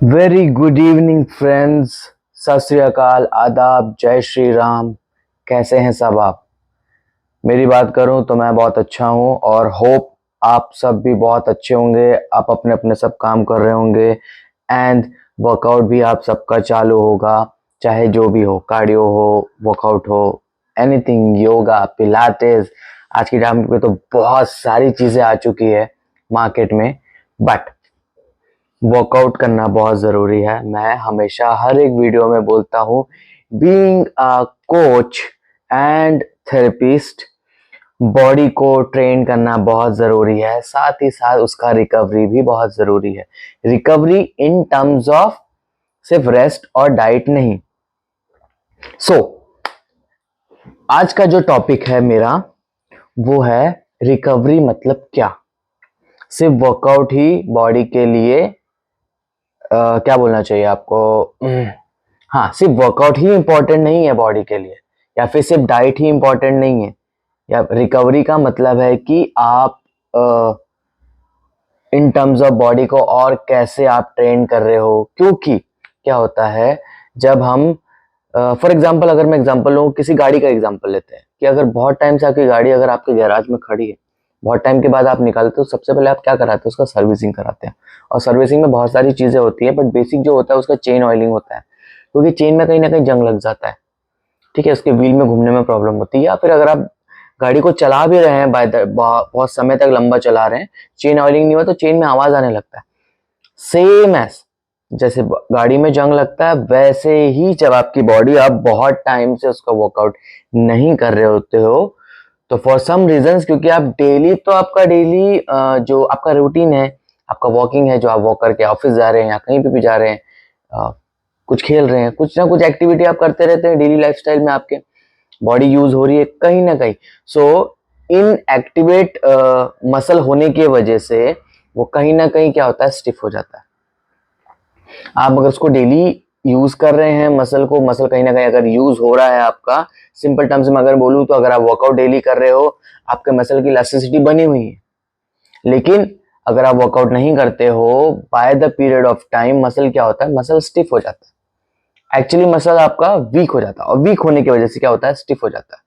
Very good evening friends. सत श्री अकाल, आदाब, जय श्री राम। कैसे हैं सब आप? मेरी बात करूं तो मैं बहुत अच्छा हूं और होप आप सब भी बहुत अच्छे होंगे। आप अपने अपने सब काम कर रहे होंगे एंड वर्कआउट भी आप सबका चालू होगा, चाहे जो भी हो, कार्डियो हो, वर्कआउट हो, एनीथिंग, योगा, पिलाटेस। आज की टाइम पे तो बहुत सारी चीजें आ चुकी है मार्केट में, बट वर्कआउट करना बहुत ज़रूरी है। मैं हमेशा हर एक वीडियो में बोलता हूँ, being a coach and therapist, body को ट्रेन करना बहुत ज़रूरी है, साथ ही साथ उसका रिकवरी भी बहुत ज़रूरी है। रिकवरी इन टर्म्स ऑफ सिर्फ रेस्ट और डाइट नहीं। आज का जो टॉपिक है मेरा, वो है रिकवरी मतलब क्या। सिर्फ वर्कआउट ही बॉडी के लिए क्या बोलना चाहिए आपको? हाँ, सिर्फ वर्कआउट ही इम्पोर्टेंट नहीं है बॉडी के लिए, या फिर सिर्फ डाइट ही इम्पोर्टेंट नहीं है। या रिकवरी का मतलब है कि आप इन टर्म्स ऑफ बॉडी को और कैसे आप ट्रेन कर रहे हो। क्योंकि क्या होता है, जब हम फॉर एग्जांपल, अगर मैं एग्जांपल लूँ, किसी गाड़ी का एग्जांपल लेते हैं कि अगर बहुत टाइम से आपकी गाड़ी अगर आपके गैराज में खड़ी है, बहुत टाइम के बाद आप निकालते हो, सबसे पहले आप क्या कराते हो? उसका सर्विसिंग कराते हैं। और सर्विसिंग में बहुत सारी चीजें होती है, बट बेसिक जो होता है उसका चेन ऑयलिंग होता है, क्योंकि चेन में कहीं ना कहीं जंग लग जाता है। ठीक है, उसके व्हील में घूमने में प्रॉब्लम होती है। या फिर अगर आप गाड़ी को चला भी रहे हैं, बहुत समय तक लंबा चला रहे हैं, चेन ऑयलिंग नहीं हुआ तो चेन में आवाज आने लगता है। सेम एस जैसे गाड़ी में जंग लगता है, वैसे ही जब आपकी बॉडी, आप बहुत टाइम से उसका वर्कआउट नहीं कर रहे होते हो, तो फॉर सम रीजंस, क्योंकि आप डेली, तो आपका डेली जो आपका रूटीन है, आपका वॉकिंग है, जो आप वॉक करके ऑफिस जा रहे हैं या कहीं पे भी जा रहे हैं, कुछ खेल रहे हैं, कुछ ना कुछ एक्टिविटी आप करते रहते हैं डेली लाइफस्टाइल में, आपके बॉडी यूज हो रही है कहीं ना कहीं। सो इन एक्टिवेट मसल होने की वजह से वो कहीं ना कहीं क्या होता है, स्टिफ हो जाता है। आप अगर उसको डेली यूज कर रहे हैं, मसल को, मसल कहीं ना कहीं अगर यूज हो रहा है आपका, सिंपल टर्म्स में अगर बोलूं तो, अगर आप वर्कआउट डेली कर रहे हो, आपके मसल की इलास्टिसिटी बनी हुई है। लेकिन अगर आप वर्कआउट नहीं करते हो, by the period of time muscle क्या होता है, मसल स्टिफ हो जाता है। एक्चुअली मसल आपका वीक हो जाता है, और वीक होने की वजह से क्या होता है, स्टिफ हो जाता है।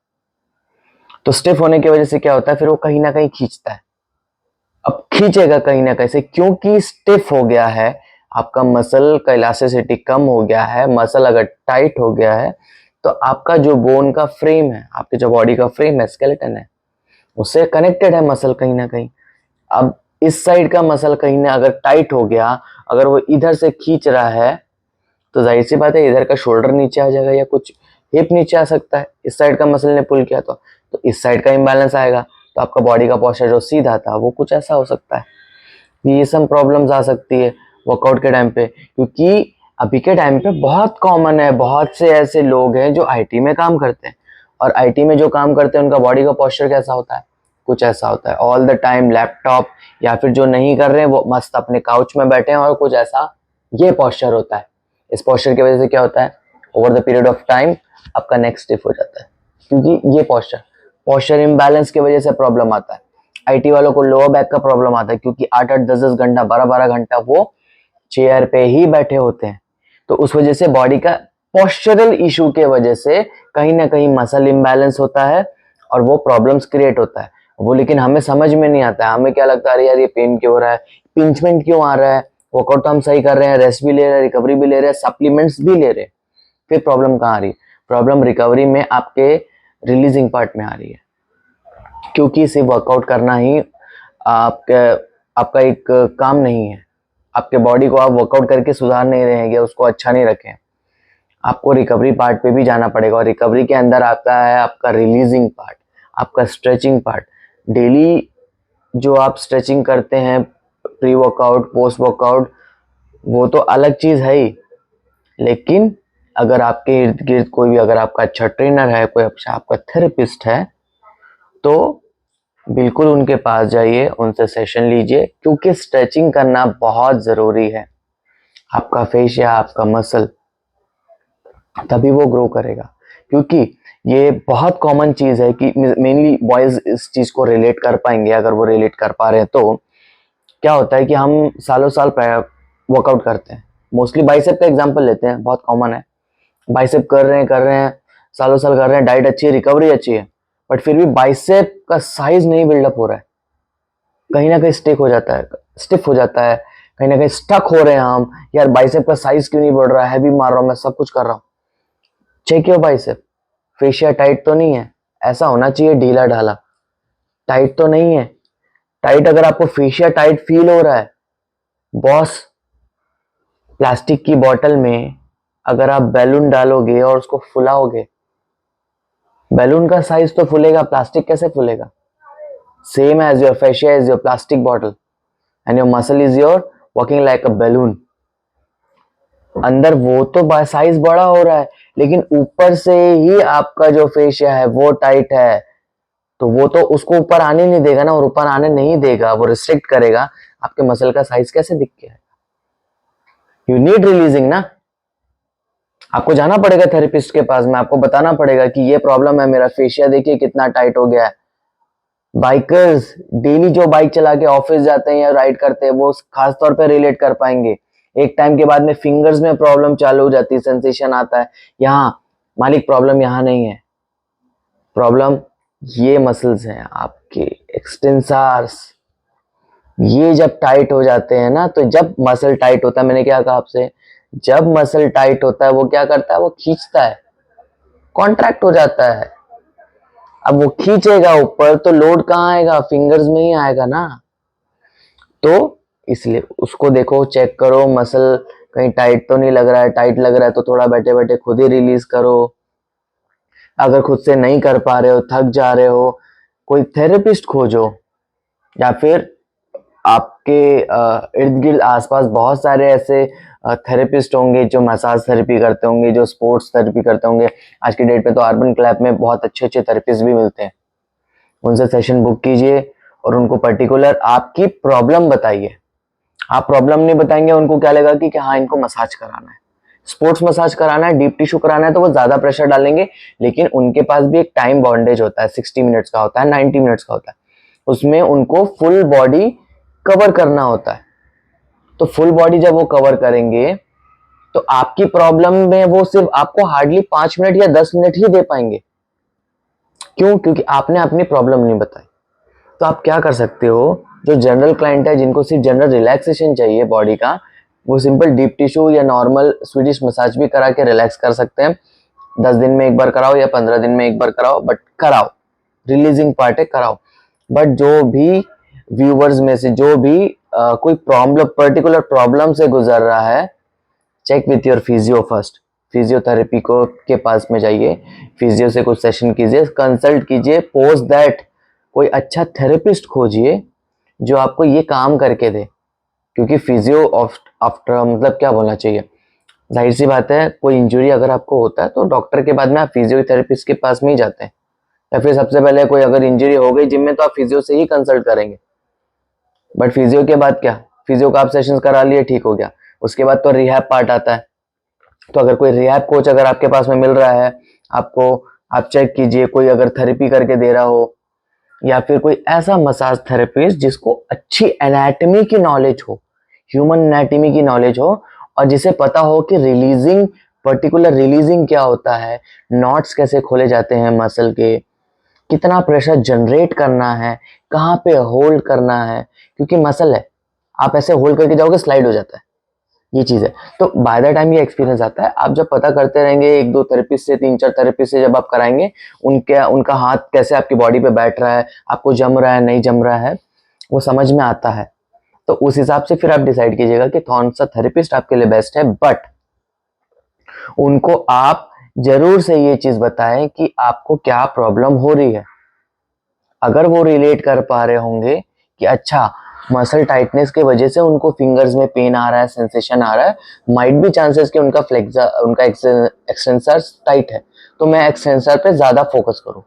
तो स्टिफ होने की वजह से क्या होता है, फिर वो कहीं ना कहीं खींचता है। अब खींचेगा कहीं ना कहीं से, क्योंकि स्टिफ हो गया है, आपका मसल का इलास्टिसिटी कम हो गया है। मसल अगर टाइट हो गया है, तो आपका जो बोन का फ्रेम है, आपके जो बॉडी का फ्रेम है, स्केलेटन है, उससे कनेक्टेड है मसल कहीं ना कहीं। अब इस साइड का मसल कहीं ना अगर टाइट हो गया, अगर वो इधर से खींच रहा है, तो जाहिर सी बात है इधर का शोल्डर नीचे आ जाएगा, या कुछ हिप नीचे आ सकता है। इस साइड का मसल ने पुल किया तो इस साइड का इम्बैलेंस आएगा, तो आपका बॉडी का पोस्चर जो सीधा था वो कुछ ऐसा हो सकता है। ये सब प्रॉब्लम्स आ सकती है वर्कआउट के टाइम पे, क्योंकि अभी के टाइम पे बहुत कॉमन है, बहुत से ऐसे लोग हैं जो आईटी में काम करते हैं, और आईटी में जो काम करते हैं उनका बॉडी का पोस्चर कैसा होता है, कुछ ऐसा होता है, ऑल द टाइम लैपटॉप, या फिर जो नहीं कर रहे हैं वो मस्त अपने काउच में बैठे हैं और कुछ ऐसा, ये पोस्चर होता है। इस पोस्चर की वजह से क्या होता है, over the period of time आपका नेक स्टिफ हो जाता है, क्योंकि ये पोस्चर पोस्चर इम्बैलेंस की वजह से प्रॉब्लम आता है। आईटी वालों को लोअर बैक का प्रॉब्लम आता है, क्योंकि 8-8, 10-10 घंटा, 12-12 घंटा वो चेयर पे ही बैठे होते हैं। तो उस वजह से बॉडी का पोस्चरल इशू के वजह से कहीं ना कहीं मसल इम्बैलेंस होता है, और वो प्रॉब्लम्स क्रिएट होता है वो। लेकिन हमें समझ में नहीं आता है, हमें क्या लगता है, अरे यार ये पेन क्यों हो रहा है, पिंचमेंट क्यों आ रहा है, वर्कआउट तो हम सही कर रहे हैं, रेस्ट भी ले रहे हैं, रिकवरी भी ले रहे हैं, सप्लीमेंट्स भी ले रहे हैं, फिर प्रॉब्लम कहाँ आ रही है? प्रॉब्लम रिकवरी में, आपके रिलीजिंग पार्ट में आ रही है। क्योंकि सिर्फ वर्कआउट करना ही आपके आपका एक काम नहीं है। आपके बॉडी को आप वर्कआउट करके सुधार नहीं रहेंगे, उसको अच्छा नहीं रखें, आपको रिकवरी पार्ट पे भी जाना पड़ेगा। और रिकवरी के अंदर आता है आपका रिलीजिंग पार्ट, आपका स्ट्रेचिंग पार्ट। डेली जो आप स्ट्रेचिंग करते हैं, प्री वर्कआउट, पोस्ट वर्कआउट, वो तो अलग चीज है ही। लेकिन अगर आपके इर्द गिर्द कोई भी, अगर आपका अच्छा ट्रेनर है, कोई अच्छा आपका थेरेपिस्ट है, तो बिल्कुल उनके पास जाइए, उनसे सेशन लीजिए, क्योंकि स्ट्रेचिंग करना बहुत ज़रूरी है। आपका फेशिया, आपका मसल, तभी वो ग्रो करेगा। क्योंकि ये बहुत कॉमन चीज़ है कि मेनली बॉयज़ इस चीज़ को रिलेट कर पाएंगे, अगर वो रिलेट कर पा रहे हैं तो। क्या होता है कि हम सालों साल वर्कआउट करते हैं, मोस्टली बाइसेप का एग्जांपल लेते हैं, बहुत कॉमन है। बाइसेप कर रहे हैं, सालों साल कर रहे हैं, डाइट अच्छी है, रिकवरी अच्छी है, बट फिर भी बाइसेप का साइज नहीं बिल्डअप हो रहा है, कहीं ना कहीं स्टिक हो जाता है, स्टिफ हो जाता है, कहीं ना कहीं स्टक हो रहे हैं हम, यार बाइसेप का साइज क्यों नहीं बढ़ रहा है, हैवी मार रहा हूं मैं, सब कुछ कर रहा हूं, check your bicep, fascia tight तो नहीं है, ऐसा होना चाहिए ढीला ढाला, टाइट तो नहीं है। टाइट अगर आपको फेशिया टाइट फील हो रहा है, बॉस प्लास्टिक की बोतल में अगर आप बैलून डालोगे और उसको फुलाओगे, बैलून का साइज तो फूलेगा, प्लास्टिक कैसे फूलेगा? Same as your fascia is your plastic bottle and your muscle is your working like a balloon. अंदर वो तो साइज बड़ा हो रहा है, लेकिन ऊपर से ही आपका जो फेशिया है वो टाइट है, तो वो तो उसको ऊपर आने नहीं देगा ना, और ऊपर आने नहीं देगा, वो रिस्ट्रिक्ट करेगा, आपके मसल का साइज कैसे दिख गया? यू नीड रिलीजिंग ना, आपको जाना पड़ेगा थेरेपिस्ट के पास में, आपको बताना पड़ेगा कि ये प्रॉब्लम है मेरा, फेशिया देखिए कितना टाइट हो गया है। बाइकर्स डेली जो बाइक चला के ऑफिस जाते हैं या राइड करते हैं, वो खास तौर पे रिलेट कर पाएंगे। एक टाइम के बाद में फिंगर्स में प्रॉब्लम चालू हो जाती है, सेंसेशन आता है, यहाँ मालिक प्रॉब्लम यहाँ नहीं है, प्रॉब्लम ये मसल्स हैं आपके एक्सटेंसर्स, ये जब टाइट हो जाते हैं ना, तो जब मसल टाइट होता है, मैंने क्या कहा आपसे, जब मसल टाइट होता है वो क्या करता है, वो खींचता है, कॉन्ट्रैक्ट हो जाता है। अब वो खींचेगा ऊपर तो लोड कहाँ आएगा, फिंगर्स में ही आएगा ना, तो इसलिए उसको देखो, चेक करो मसल कहीं टाइट तो नहीं लग रहा है, टाइट लग रहा है तो थोड़ा बैठे बैठे खुद ही रिलीज करो। अगर खुद से नहीं कर पा रहे हो, थक जा रहे हो, कोई थेरेपिस्ट खोजो, या फिर आपके इर्द गिर्द आसपास बहुत सारे ऐसे थेरेपिस्ट होंगे जो मसाज थेरेपी करते होंगे, जो स्पोर्ट्स थेरेपी करते होंगे। आज की डेट पे तो अर्बन क्लैप में बहुत अच्छे अच्छे थेरेपिस्ट भी मिलते हैं, उनसे सेशन बुक कीजिए और उनको पर्टिकुलर आपकी प्रॉब्लम बताइए। आप प्रॉब्लम नहीं बताएंगे, उनको क्या लगेगा कि हाँ इनको मसाज कराना है, स्पोर्ट्स मसाज कराना है, डीप टिश्यू कराना है, तो वो ज्यादा प्रेशर डालेंगे, लेकिन उनके पास भी एक टाइम बॉन्डेज होता है, 60 मिनट्स का होता है, 90 मिनट्स का होता है, उसमें उनको फुल बॉडी कवर करना होता है। तो फुल बॉडी जब वो कवर करेंगे तो आपकी प्रॉब्लम में वो सिर्फ आपको हार्डली 5 मिनट या 10 मिनट ही दे पाएंगे। क्यों? क्योंकि आपने अपनी प्रॉब्लम नहीं बताई। तो आप क्या कर सकते हो, जो जनरल क्लाइंट है जिनको सिर्फ जनरल रिलैक्सेशन चाहिए बॉडी का, वो सिंपल डीप टिश्यू या नॉर्मल स्वीडिश मसाज भी करा के रिलैक्स कर सकते हैं। 10 दिन में एक बार कराओ या 15 दिन में एक बार कराओ, बट कराओ, रिलीजिंग पार्ट है, कराओ। बट जो भी व्यूवर्स में से जो भी कोई प्रॉब्लम, पर्टिकुलर प्रॉब्लम से गुजर रहा है, check with your physio first, physiotherapy को के पास में जाइए, फिजियो से कुछ सेशन कीजिए, कंसल्ट कीजिए, पोस्ट दैट कोई अच्छा थेरेपिस्ट खोजिए जो आपको ये काम करके दे। क्योंकि फिजियो आफ्टर मतलब क्या बोलना चाहिए, जाहिर सी बात है, कोई इंजरी अगर आपको होता है तो डॉक्टर के बाद में आप फिजियोथेरेपिस्ट के पास में ही जाते हैं, या फिर सबसे पहले कोई अगर इंजरी हो गई जिम में तो आप फिजियो से ही कंसल्ट करेंगे। बट फिजियो के बाद क्या, फिजियो का आप सेशंस करा लिए, ठीक हो गया, उसके बाद तो रिहैब पार्ट आता है। तो अगर कोई रिहैब कोच अगर आपके पास में मिल रहा है आपको, आप चेक कीजिए, कोई अगर थेरेपी करके दे रहा हो, या फिर कोई ऐसा मसाज थेरेपिस्ट जिसको अच्छी एनाटॉमी की नॉलेज हो, ह्यूमन एनाटॉमी की नॉलेज हो, और जिसे पता हो कि रिलीजिंग, पर्टिकुलर रिलीजिंग क्या होता है, नॉट्स कैसे खोले जाते हैं मसल के, कितना प्रेशर जनरेट करना है, कहाँ पे होल्ड करना है, क्योंकि मसल है, आप ऐसे होल्ड करके जाओगे स्लाइड हो जाता है, ये चीज है। तो बाय द टाइम ये एक्सपीरियंस आता है, आप जब पता करते रहेंगे, एक दो थेरेपिस्ट से, तीन चार थेरेपिस्ट से जब आप कराएंगे, उनका हाथ कैसे आपकी बॉडी पे बैठ रहा है, आपको जम रहा है नहीं जम रहा है, वो समझ में आता है। तो उस हिसाब से फिर आप डिसाइड कीजिएगा कि कौन सा थेरेपिस्ट आपके लिए बेस्ट है। बट उनको आप जरूर से ये चीज बताएं कि आपको क्या प्रॉब्लम हो रही है। अगर वो रिलेट कर पा रहे होंगे कि अच्छा मसल टाइटनेस के वजह से उनको फिंगर्स में पेन आ रहा है, सेंसेशन आ रहा है, माइट भी चांसेस कि उनका एक्सटेंसर टाइट है, तो मैं एक्सटेंसर पे ज्यादा फोकस करूं,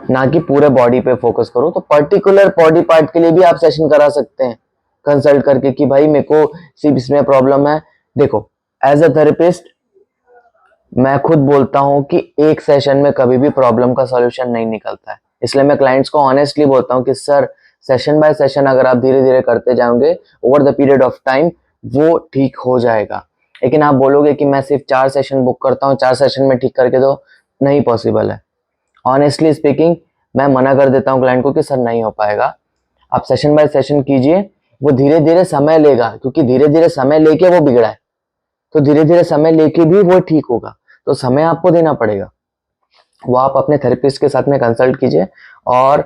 ना कि पूरे बॉडी पे फोकस करूं। तो पर्टिकुलर बॉडी पार्ट के लिए भी आप सेशन करा सकते हैं कंसल्ट करके कि भाई मेरे को सिर्फ इसमें प्रॉब्लम है। देखो, एज अ थेरेपिस्ट मैं खुद बोलता हूं कि एक सेशन में कभी भी प्रॉब्लम का सॉल्यूशन नहीं निकलता है, इसलिए मैं क्लाइंट्स को ऑनेस्टली बोलता हूं कि सर सेशन बाय सेशन अगर आप धीरे धीरे करते जाओगे over the period of time, वो ठीक हो जाएगा। लेकिन आप बोलोगे कि मैं सिर्फ 4 सेशन बुक करता हूँ, 4 सेशन में ठीक करके दो, नहीं पॉसिबल है। ऑनेस्टली स्पीकिंग मैं मना कर देता हूँ क्लाइंट को कि सर नहीं हो पाएगा, आप सेशन बाय सेशन कीजिए। वो धीरे धीरे समय लेगा, क्योंकि धीरे धीरे समय लेके वो बिगड़ा है, तो धीरे धीरे समय लेके भी वो ठीक होगा, तो समय आपको देना पड़ेगा। वो आप अपने थेरेपिस्ट के साथ में कंसल्ट कीजिए। और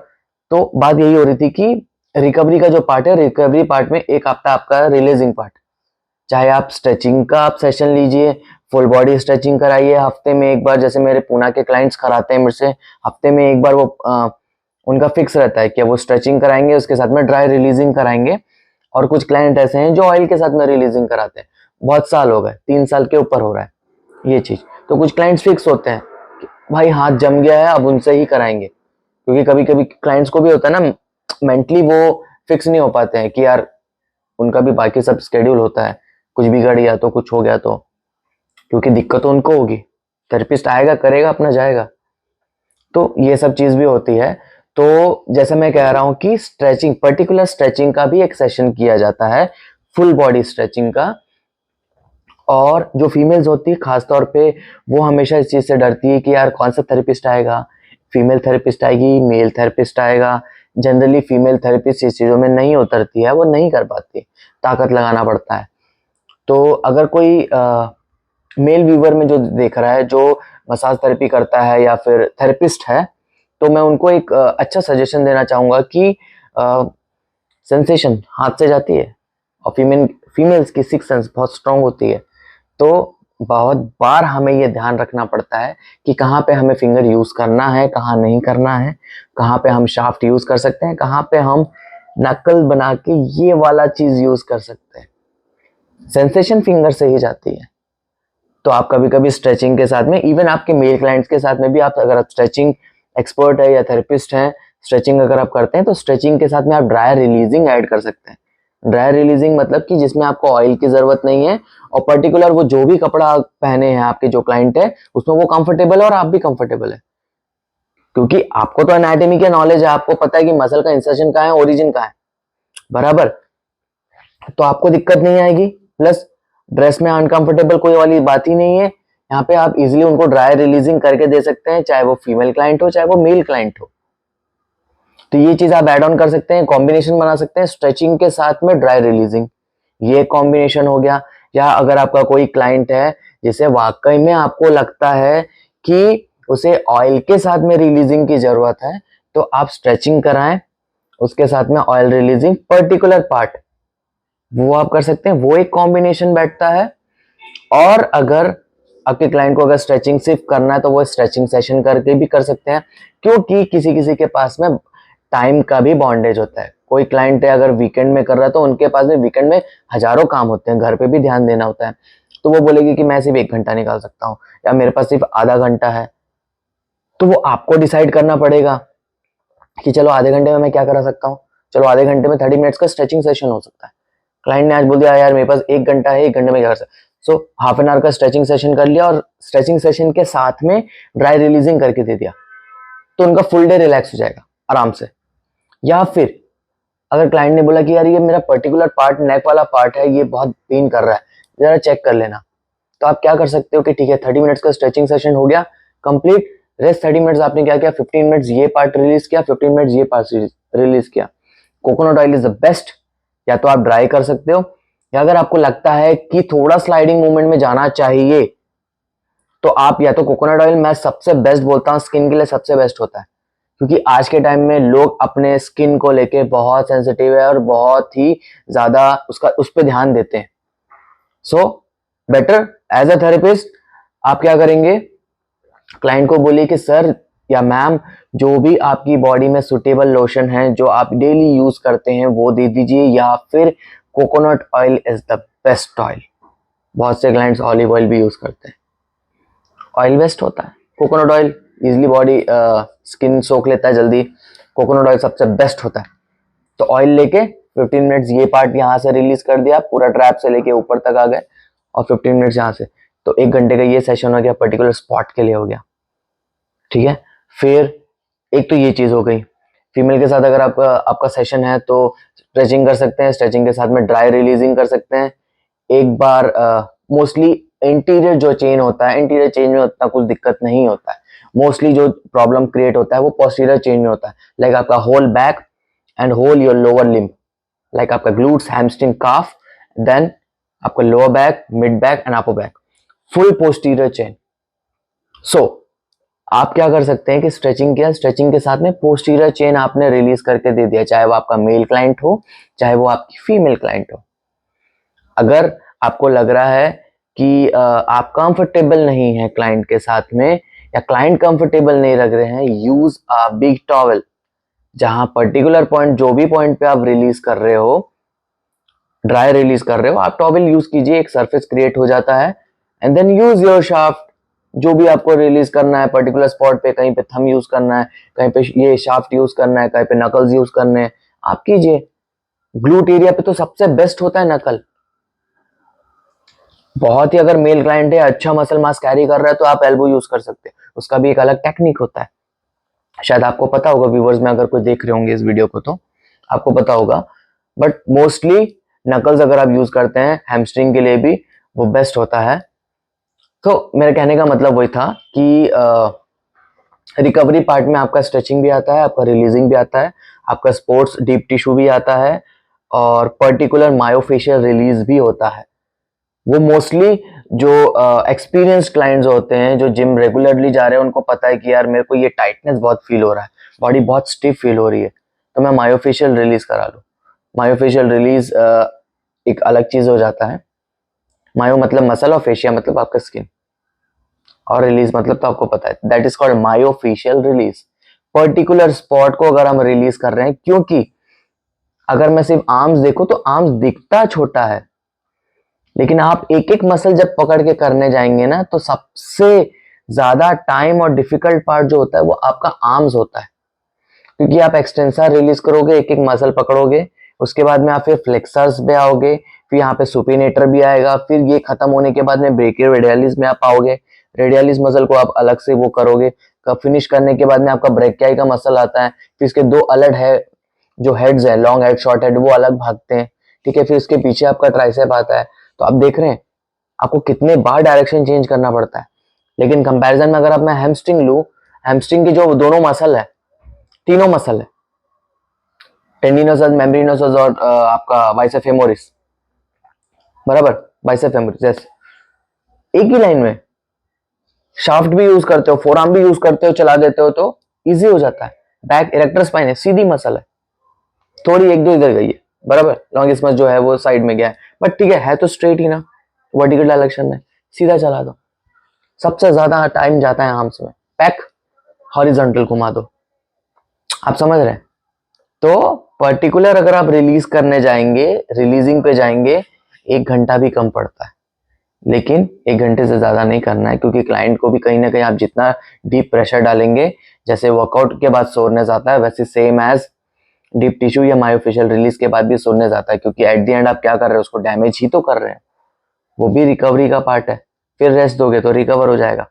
तो बात यही हो रही थी कि रिकवरी का जो पार्ट है, रिकवरी पार्ट में एक हफ्ता आपका रिलीजिंग पार्ट, चाहे आप स्ट्रेचिंग का आप सेशन लीजिए, फुल बॉडी स्ट्रेचिंग कराइए हफ्ते में एक बार, जैसे मेरे पूना के क्लाइंट्स कराते हैं मेरे से, हफ्ते में एक बार वो उनका फिक्स रहता है कि वो स्ट्रेचिंग कराएंगे, उसके साथ में ड्राई रिलीजिंग कराएंगे। और कुछ क्लाइंट ऐसे हैं जो ऑयल के साथ में रिलीजिंग कराते हैं, बहुत साल हो गए, 3 साल के ऊपर हो रहा है ये चीज। तो कुछ क्लाइंट्स फिक्स होते हैं कि भाई हाथ जम गया है अब उनसे ही कराएंगे, क्योंकि कभी कभी क्लाइंट्स को भी होता है ना, मेंटली वो फिक्स नहीं हो पाते हैं कि यार उनका भी बाकी सब स्केड्यूल होता है, कुछ बिगड़ गया तो, कुछ हो गया तो, क्योंकि दिक्कत तो उनको होगी, थेरेपिस्ट आएगा करेगा अपना जाएगा, तो ये सब चीज भी होती है। तो जैसे मैं कह रहा हूं कि स्ट्रेचिंग, पर्टिकुलर स्ट्रेचिंग का भी एक सेशन किया जाता है, फुल बॉडी स्ट्रेचिंग का। और जो फीमेल्स होती है खासतौर पे, वो हमेशा इस चीज से डरती है कि यार कौन सा थेरेपिस्ट आएगा, फीमेल थेरेपिस्ट आएगी, मेल थेरेपिस्ट आएगा। जनरली फीमेल थेरेपिस्ट इस चीजों में नहीं उतरती है, वो नहीं कर पाती, ताकत लगाना पड़ता है। तो अगर कोई मेल व्यूवर में जो देख रहा है, जो मसाज थेरेपी करता है या फिर थेरेपिस्ट है, तो मैं उनको एक अच्छा सजेशन देना चाहूंगा कि सेंसेशन हाथ से जाती है, और फीमेल्स की सिक्स सेंस बहुत स्ट्रांग होती है। तो बहुत बार हमें ये ध्यान रखना पड़ता है कि कहाँ पे हमें फिंगर यूज करना है, कहाँ नहीं करना है, कहाँ पे हम शाफ्ट यूज कर सकते हैं, कहाँ पे हम नकल बना के ये वाला चीज यूज कर सकते हैं। सेंसेशन फिंगर से ही जाती है। तो आप कभी कभी स्ट्रेचिंग के साथ में, इवन आपके मेल क्लाइंट्स के साथ में भी, आप अगर आप स्ट्रेचिंग एक्सपर्ट है या थेरेपिस्ट हैं, स्ट्रेचिंग अगर आप करते हैं तो स्ट्रेचिंग के साथ में आप ड्राई रिलीजिंग ऐड कर सकते हैं। ड्राई रिलीजिंग मतलब कि जिसमें आपको ऑयल की जरूरत नहीं है, और पर्टिकुलर वो जो भी कपड़ा आप पहने हैं आपके जो क्लाइंट है उसमें वो कंफर्टेबल है और आप भी कंफर्टेबल है, क्योंकि आपको तो एनाटॉमी का नॉलेज है, आपको पता है कि मसल का इंसर्शन कहाँ है, ओरिजिन कहाँ है, बराबर। तो आपको दिक्कत नहीं आएगी, प्लस ड्रेस में अनकंफर्टेबल कोई वाली बात ही नहीं है। यहाँ पे आप इजीली उनको ड्राई रिलीजिंग करके दे सकते हैं, चाहे वो फीमेल क्लाइंट हो चाहे वो मेल क्लाइंट हो। तो ये चीज आप ऐड ऑन कर सकते हैं, कॉम्बिनेशन बना सकते हैं, स्ट्रेचिंग के साथ में ड्राई रिलीजिंग, ये कॉम्बिनेशन हो गया। या अगर आपका कोई क्लाइंट है जिसे वाकई में आपको लगता है कि उसे ऑयल के साथ में रिलीजिंग की जरूरत है, तो आप स्ट्रेचिंग कराएं, उसके साथ में ऑयल रिलीजिंग पर्टिकुलर पार्ट, वो आप कर सकते हैं, वो एक कॉम्बिनेशन बैठता है। और अगर आपके क्लाइंट को अगर स्ट्रेचिंग सिर्फ करना है तो वो स्ट्रेचिंग सेशन करके भी कर सकते हैं, क्योंकि किसी किसी के पास में टाइम का भी बॉन्डेज होता है। कोई क्लाइंट है अगर वीकेंड में कर रहा है तो उनके पास में वीकेंड में हजारों काम होते हैं, घर पे भी ध्यान देना होता है, तो वो बोलेगी कि मैं सिर्फ 1 घंटा निकाल सकता हूँ या मेरे पास सिर्फ आधा घंटा है। तो वो आपको डिसाइड करना पड़ेगा कि चलो आधे घंटे में मैं क्या करा सकता हूँ, चलो आधे घंटे में 30 मिनट्स का स्ट्रेचिंग सेशन हो सकता है। क्लाइंट ने आज बोल दिया यार मेरे पास 1 घंटा है, 1 घंटे में क्या कर सकता, सो हाफ एन आवर का स्ट्रेचिंग सेशन कर लिया और स्ट्रेचिंग सेशन के साथ में ड्राई रिलीजिंग करके दे दिया, तो उनका फुल डे रिलैक्स हो जाएगा आराम से। या फिर अगर क्लाइंट ने बोला कि यार ये मेरा पर्टिकुलर पार्ट, नेक वाला पार्ट है, ये बहुत पेन कर रहा है, जरा चेक कर लेना, तो आप क्या कर सकते हो कि ठीक है 30 मिनट्स का स्ट्रेचिंग सेशन हो गया कंप्लीट, रेस्ट 30 मिनट्स आपने क्या किया, 15 मिनट्स ये पार्ट रिलीज किया, 15 मिनट्स ये पार्ट रिलीज किया। Coconut oil is the best, या तो आप ड्राई कर सकते हो, या अगर आपको लगता है कि थोड़ा स्लाइडिंग मूवमेंट में जाना चाहिए तो आप या तो कोकोनट ऑयल, मैं सबसे बेस्ट बोलता हूं, स्किन के लिए सबसे बेस्ट होता है, क्योंकि आज के टाइम में लोग अपने स्किन को लेके बहुत सेंसिटिव है और बहुत ही ज्यादा उसका उस पर ध्यान देते हैं। So better as a therapist आप क्या करेंगे, क्लाइंट को बोलिए कि सर या मैम जो भी आपकी बॉडी में सुटेबल लोशन है जो आप डेली यूज करते हैं वो दे दीजिए, या फिर coconut oil is the best oil. बहुत से क्लाइंट्स ऑलिव ऑयल भी यूज करते हैं, ऑयल बेस्ट होता है, coconut oil easily body skin सोख लेता है जल्दी, कोकोनट ऑयल सबसे बेस्ट होता है। तो ऑयल लेके 15 मिनट्स ये पार्ट यहाँ से रिलीज कर दिया, पूरा ट्रैप से लेके ऊपर तक आ गए, और 15 मिनट्स यहाँ से, तो 1 घंटे का ये सेशन हो गया, पर्टिकुलर स्पॉट के लिए हो गया, ठीक है। फिर एक तो ये चीज हो गई, फीमेल के साथ अगर आपका आपका सेशन है तो स्ट्रेचिंग कर सकते हैं, स्ट्रेचिंग के साथ में ड्राई रिलीजिंग कर सकते हैं, एक बार मोस्टली इंटीरियर जो चेन होता है, इंटीरियर चेन में उतना कुछ दिक्कत नहीं होता है। मोस्टली जो प्रॉब्लम क्रिएट होता है वो पोस्टीरियर चेन में होता है, लाइक आपका whole back and whole your lower limb, like आपका ग्लूट्स, हैमस्ट्रिंग, काफ, देन आपका lower back, mid back and upper back, full posterior chain. So आप क्या कर सकते हैं कि स्ट्रेचिंग किया, स्ट्रेचिंग के साथ में पोस्टीरियर चेन आपने रिलीज करके दे दिया, चाहे वो आपका मेल क्लाइंट हो चाहे वो आपकी फीमेल क्लाइंट हो। अगर आपको लग रहा है कि आप कंफर्टेबल नहीं है क्लाइंट के साथ में या क्लाइंट कंफर्टेबल नहीं लग रहे हैं, यूज अ बिग टॉवल। जहां पर्टिकुलर पॉइंट, जो भी पॉइंट पे आप रिलीज कर रहे हो, ड्राई रिलीज कर रहे हो, आप टॉवल यूज कीजिए, एक सरफेस क्रिएट हो जाता है। And then use your shaft, जो भी आपको रिलीज करना है पर्टिकुलर स्पॉट पे, कहीं पे थंब यूज करना है, कहीं पे ये शाफ्ट यूज करना है, कहीं पे नकल्स यूज करने हैं, आप कीजिए। ग्लूट एरिया पे तो सबसे बेस्ट होता है नकल। बहुत ही अगर मेल क्लाइंट है, अच्छा मसल मास कैरी कर रहा है, तो आप एल्बो यूज कर सकते हैं, उसका भी एक अलग टेक्निक होता है। शायद आपको पता होगा, व्यूवर्स में अगर कोई देख रहे होंगे इस वीडियो को तो आपको पता होगा, बट मोस्टली नकल्स अगर आप यूज करते हैं हैमस्ट्रिंग के लिए भी वो बेस्ट होता है। तो मेरे कहने का मतलब वही था कि रिकवरी पार्ट में आपका स्ट्रेचिंग भी आता है, आपका रिलीजिंग भी आता है, आपका स्पोर्ट्स डीप टिश्यू भी आता है, और पर्टिकुलर मायोफेशियल रिलीज भी होता है। वो मोस्टली जो एक्सपीरियंस्ड क्लाइंट्स होते हैं, जो जिम रेगुलरली जा रहे हैं, उनको पता है कि यार मेरे को ये टाइटनेस बहुत फील हो रहा है, बॉडी बहुत स्टिफ फील हो रही है, तो मैं मायोफेशियल रिलीज करा लूँ। मायोफेशियल रिलीज एक अलग चीज हो जाता है। मायो मतलब मसल और फेशिया मतलब आपका स्किन, और रिलीज मतलब तो आपको पता है, that is called myofascial release. Particular spot को अगर हम रिलीज कर रहे हैं, क्योंकि अगर मैं सिर्फ आर्म्स देखूं तो आर्म्स दिखता छोटा है, लेकिन आप एक एक मसल जब पकड़ के करने जाएंगे ना, तो सबसे ज्यादा टाइम और डिफिकल्ट पार्ट जो होता है वो आपका आर्म्स होता है। क्योंकि आप एक्सटेंसर रिलीज करोगे, एक एक मसल पकड़ोगे, उसके बाद में आप फिर फ्लेक्सर्स पे आओगे, फिर यहाँ पे सुपिनेटर भी आएगा, फिर ये खत्म होने के बाद में ब्रेकियोरेडियलिस में आप आओगे, रेडियलिस मसल को आप अलग से वो करोगे, फिनिश करने के बाद में आपका ब्रेकियाई का मसल आता है, फिर इसके दो अलग है जो हेड्स है, लॉन्ग हेड शॉर्ट हेड, वो अलग भागते हैं, ठीक है। फिर इसके पीछे आपका ट्राइसेप आता है। तो आप देख रहे हैं आपको कितने बार डायरेक्शन चेंज करना पड़ता है। लेकिन कंपैरिजन में अगर आप मैं हैमस्ट्रिंग लूं, हैमस्ट्रिंग की जो दोनों मसल है, तीनों मसल है, टेंडिनोसस, मेम्ब्रेनोसस और आपका बाइसेप फेमोरिस, बराबर, बाइसेप फेमोरिस, यस, एक ही लाइन में शाफ्ट भी यूज करते हो, फोरआर्म भी यूज करते हो, चला देते हो तो इजी हो जाता है। बैक इरेक्टर स्पाइन है, सीधी मसल है, थोड़ी एक दो इधर गई है, बराबर, लॉन्ग इसमस जो है वो साइड में गया है, बट ठीक है तो स्ट्रेट ही ना, वर्टिकल डायरेक्शन में सीधा चला दो। सबसे ज्यादा टाइम जाता है आर्म्स में, बैक हॉरिजॉन्टल घुमा दो, आप समझ रहे हैं। तो पर्टिकुलर अगर आप रिलीज करने जाएंगे, रिलीजिंग पे जाएंगे, 1 घंटा भी कम पड़ता है, लेकिन 1 घंटे से ज्यादा नहीं करना है, क्योंकि क्लाइंट को भी कहीं ना कहीं आप जितना डीप प्रेशर डालेंगे, जैसे वर्कआउट के बाद सोरनेस आता है, वैसे सेम एज डीप टिश्यू या मायोफेशियल रिलीज के बाद भी सोरनेस आता है, क्योंकि एट द एंड आप क्या कर रहे हो, उसको डैमेज ही तो कर रहे हैं, वो भी रिकवरी का पार्ट है। फिर रेस्ट दोगे तो रिकवर हो जाएगा।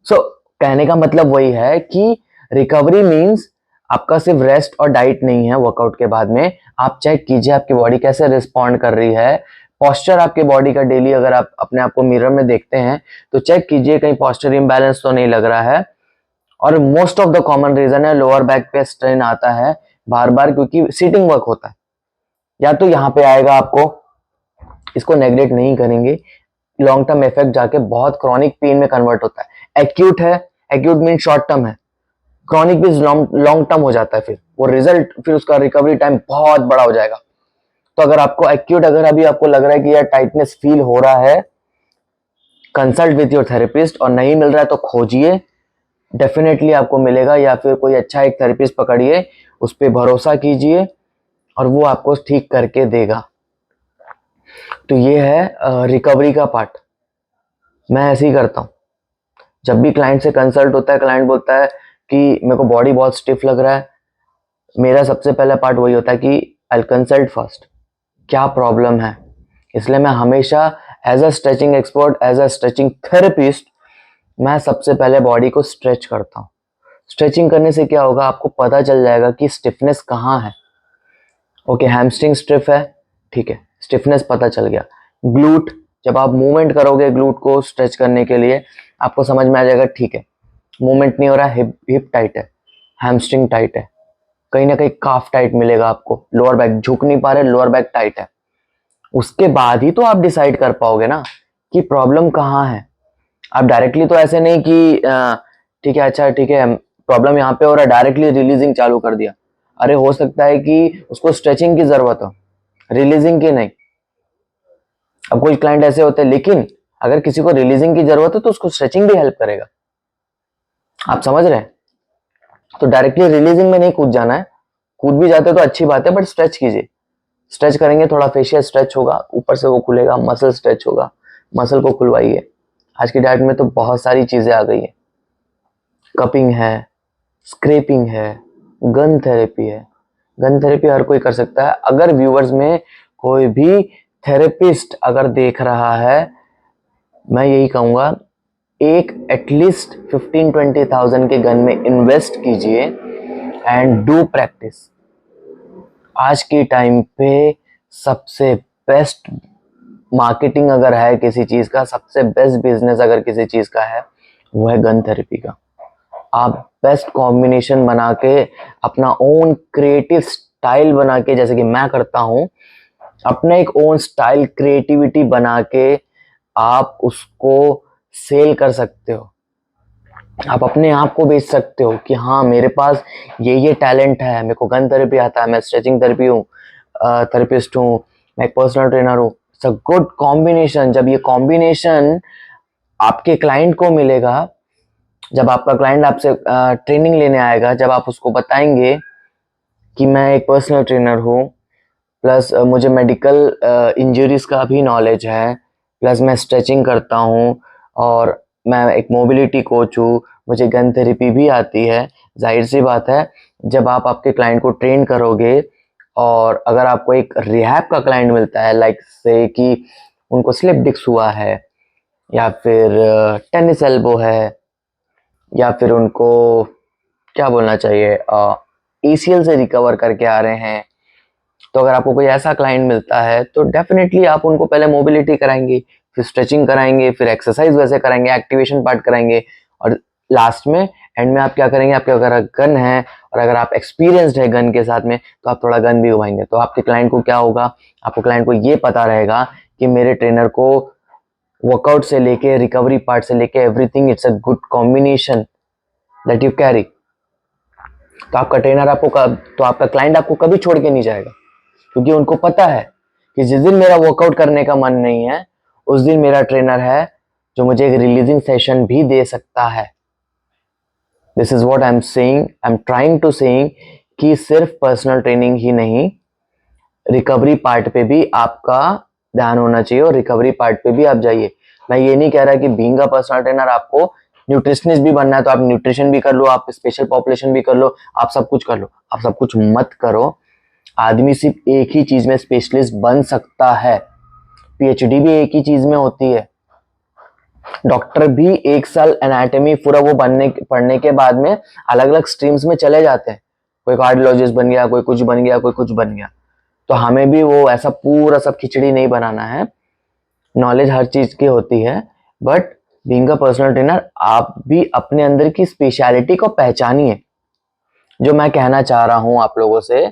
सो कहने का मतलब वही है कि रिकवरी मीन्स आपका सिर्फ रेस्ट और डाइट नहीं है। वर्कआउट के बाद में आप चेक कीजिए आपकी बॉडी कैसे रिस्पॉन्ड कर रही है, पॉस्चर आपके बॉडी का डेली अगर आप अपने आप को मिरर में देखते हैं तो चेक कीजिए कहीं पॉस्चर इम्बैलेंस तो नहीं लग रहा है। और most of the common reason है लोअर बैक पे स्ट्रेन आता है बार बार, क्योंकि सीटिंग वर्क होता है, या तो यहाँ पे आएगा, आपको इसको नेग्लेक्ट नहीं करेंगे, लॉन्ग टर्म इफेक्ट जाके बहुत क्रॉनिक पेन में कन्वर्ट होता है। एक्यूट है, एक्यूट मीन शॉर्ट टर्म है, क्रॉनिक भी लॉन्ग टर्म हो जाता है, फिर वो रिजल्ट, फिर उसका रिकवरी टाइम बहुत बड़ा हो जाएगा। तो अगर आपको एक्यूट, अगर अभी आपको लग रहा है कि यार टाइटनेस फील हो रहा है, कंसल्ट विथ योर थेरेपिस्ट, और नहीं मिल रहा है तो खोजिए, डेफिनेटली आपको मिलेगा, या फिर कोई अच्छा एक थेरेपिस्ट पकड़िए, उस पर भरोसा कीजिए और वो आपको ठीक करके देगा। तो ये है रिकवरी का पार्ट। मैं ऐसे ही करता हूँ, जब भी क्लाइंट से कंसल्ट होता है, क्लाइंट बोलता है कि मेरे को बॉडी बहुत स्टिफ लग रहा है, मेरा सबसे पहला पार्ट वही होता है कि आई कंसल्ट फर्स्ट, क्या प्रॉब्लम है। इसलिए मैं हमेशा as a stretching expert, as a stretching therapist, मैं सबसे पहले बॉडी को स्ट्रेच करता हूँ। स्ट्रेचिंग करने से क्या होगा, आपको पता चल जाएगा कि स्टिफनेस कहाँ है। ओके, हैमस्ट्रिंग स्टिफ है, ठीक है, स्टिफनेस पता चल गया, ग्लूट, जब आप मूवमेंट करोगे ग्लूट को स्ट्रेच करने के लिए, आपको समझ में आ जाएगा ठीक है मूवमेंट नहीं हो रहा, हिप टाइट है, हैमस्ट्रिंग टाइट है, कहीं ना कहीं काफ टाइट मिलेगा आपको, लोअर बैक झुक नहीं पा रहे, लोअर बैक टाइट है। उसके बाद ही तो आप डिसाइड कर पाओगे ना कि प्रॉब्लम कहाँ है। आप डायरेक्टली तो ऐसे नहीं कि ठीक है अच्छा ठीक है प्रॉब्लम यहाँ पे हो रहा है, डायरेक्टली रिलीजिंग चालू कर दिया। अरे हो सकता है कि उसको स्ट्रेचिंग की जरूरत हो, रिलीजिंग की नहीं। अब कोई क्लाइंट ऐसे होते हैं, लेकिन अगर किसी को रिलीजिंग की जरूरत है तो उसको स्ट्रेचिंग भी हेल्प करेगा। आप समझ रहे हैं? तो डायरेक्टली रिलीजिंग में नहीं कूद जाना है, कूद भी जाते तो अच्छी बात है, बट स्ट्रेच कीजिए। स्ट्रेच करेंगे, थोड़ा फेशियल स्ट्रेच होगा, ऊपर से वो खुलेगा, मसल स्ट्रेच होगा, मसल को खुलवाइए। आज की डाइट में तो बहुत सारी चीजें आ गई है, कपिंग है, स्क्रैपिंग है, गन थेरेपी है। गन थेरेपी हर कोई कर सकता है। अगर व्यूअर्स में कोई भी थेरेपिस्ट अगर देख रहा है, मैं यही कहूंगा एक एटलीस्ट 15-20,000 के गन में इन्वेस्ट कीजिए एंड डू प्रैक्टिस। आज के टाइम पे सबसे बेस्ट मार्केटिंग अगर है किसी चीज का, सबसे बेस्ट बिजनेस अगर किसी चीज का है, वो है गन थेरेपी का। आप बेस्ट कॉम्बिनेशन बना के, अपना ओन क्रिएटिव स्टाइल बना के, जैसे कि मैं करता हूं, अपना एक ओन स्टाइल क्रिएटिविटी बना के आप उसको सेल कर सकते हो। आप अपने आप को बेच सकते हो कि हाँ मेरे पास ये टैलेंट है, मेरे को गन थेरेपी आता है, मैं स्ट्रेचिंग थेरेपी हूँ, थेरेपिस्ट हूँ, मैं एक पर्सनल ट्रेनर हूँ। It's a good combination. जब ये कॉम्बिनेशन आपके क्लाइंट को मिलेगा, जब आपका क्लाइंट आपसे ट्रेनिंग लेने आएगा, जब आप उसको बताएंगे कि मैं एक पर्सनल ट्रेनर हूँ, प्लस मुझे मेडिकल इंजरीज का भी नॉलेज है, प्लस मैं स्ट्रेचिंग करता हूँ, और मैं एक मोबिलिटी कोच हूँ, मुझे गन थेरेपी भी आती है। जाहिर सी बात है, जब आप आपके क्लाइंट को ट्रेन करोगे, और अगर आपको एक रिहैब का क्लाइंट मिलता है, लाइक से कि उनको स्लिप डिस्क हुआ है, या फिर टेनिस एल्बो है, या फिर उनको क्या बोलना चाहिए एसीएल से रिकवर करके आ रहे हैं, तो अगर आपको कोई ऐसा क्लाइंट मिलता है तो डेफिनेटली आप उनको पहले मोबिलिटी कराएंगे, फिर स्ट्रेचिंग कराएंगे, फिर एक्सरसाइज वैसे कराएंगे, एक्टिवेशन पार्ट कराएंगे, और लास्ट में एंड में आप क्या करेंगे, आपके अगर गन है और अगर आप एक्सपीरियंस्ड है गन के साथ में, तो आप थोड़ा गन भी घुमाएंगे। तो आपके क्लाइंट को क्या होगा, आपको क्लाइंट को ये पता रहेगा कि मेरे ट्रेनर को वर्कआउट से लेके रिकवरी पार्ट से लेके everything, it's a good combination that you carry. तो आपका ट्रेनर तो आपका क्लाइंट आपको कभी छोड़ के नहीं जाएगा, क्योंकि उनको पता है कि जिस दिन मेरा वर्कआउट करने का मन नहीं है, उस दिन मेरा ट्रेनर है जो मुझे एक रिलीजिंग सेशन भी दे सकता है। This is what I am saying, I am trying to saying कि सिर्फ पर्सनल ट्रेनिंग ही नहीं, रिकवरी पार्ट पे भी आपका ध्यान होना चाहिए, और रिकवरी पार्ट पे भी आप जाइए। मैं ये नहीं कह रहा कि बीइंग अ पर्सनल ट्रेनर आपको न्यूट्रिशनिस्ट भी बनना है तो आप न्यूट्रिशन भी कर लो, आप स्पेशल पॉपुलेशन भी कर लो, आप सब कुछ कर लो। आप सब कुछ मत करो। आदमी सिर्फ एक ही चीज में स्पेशलिस्ट बन सकता है, पीएचडी भी एक ही चीज में होती है। डॉक्टर भी 1 साल एनाटॉमी पूरा वो पढ़ने के बाद में अलग अलग स्ट्रीम्स में चले जाते हैं। कोई कार्डियोलॉजिस्ट बन गया, कोई कुछ बन गया, कोई कुछ बन गया। तो हमें भी वो ऐसा पूरा सब खिचड़ी नहीं बनाना है। नॉलेज हर चीज की होती है, but being a personal trainer आप भी अपने अंदर की स्पेशलिटी को पहचानिए। जो मैं कहना चाह रहा हूं आप लोगों से,